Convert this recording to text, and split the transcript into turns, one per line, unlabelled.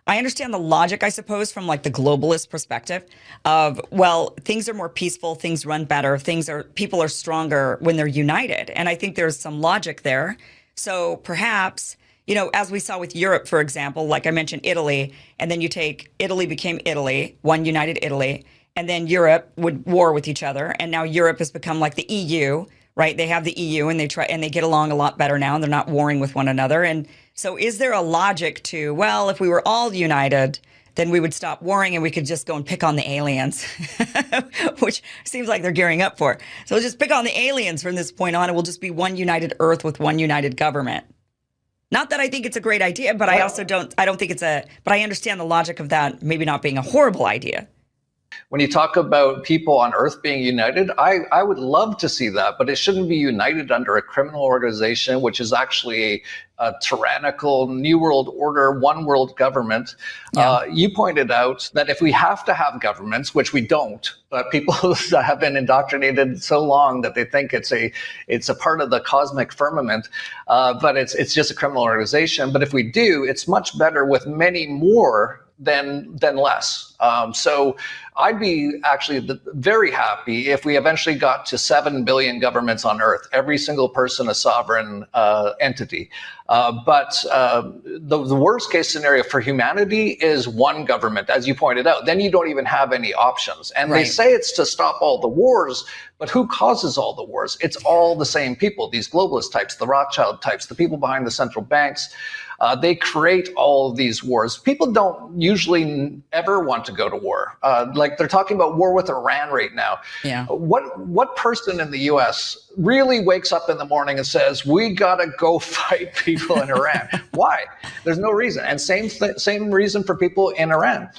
I understand the logic, I suppose, from like the globalist perspective of, well, things are more peaceful, things run better, people are stronger when they're united. And I think there's some logic there. So perhaps, as we saw with Europe, for example, like I mentioned Italy, and then you take Italy became Italy, one united Italy, and then Europe would war with each other. And now Europe has become like the EU, right? They have the EU and they get along a lot better now. And they're not warring with one another. And so is there a logic to, well, if we were all united, then we would stop warring and we could just go and pick on the aliens, which seems like they're gearing up for. So we'll just pick on the aliens from this point on, and we'll just be one united Earth with one united government. Not that I think it's a great idea, but I don't think but I understand the logic of that maybe not being a horrible idea.
When you talk about people on Earth being united, I would love to see that, but it shouldn't be united under a criminal organization, which is actually a tyrannical New World Order, one world government. Yeah. You pointed out that if we have to have governments, which we don't, but people have been indoctrinated so long that they think it's a part of the cosmic firmament, but it's just a criminal organization. But if we do, it's much better with many more than less. So I'd be actually very happy if we eventually got to 7 billion governments on Earth, every single person a sovereign entity. But the worst case scenario for humanity is one government, as you pointed out. Then you don't even have any options. And They say it's to stop all the wars, but who causes all the wars? It's all the same people, these globalist types, the Rothschild types, the people behind the central banks. They create all of these wars. People don't usually ever want to go to war. Like they're talking about war with Iran right now.
Yeah.
What person in the U.S. really wakes up in the morning and says, we got to go fight people in Iran? Why? There's no reason. And same reason for people in Iran.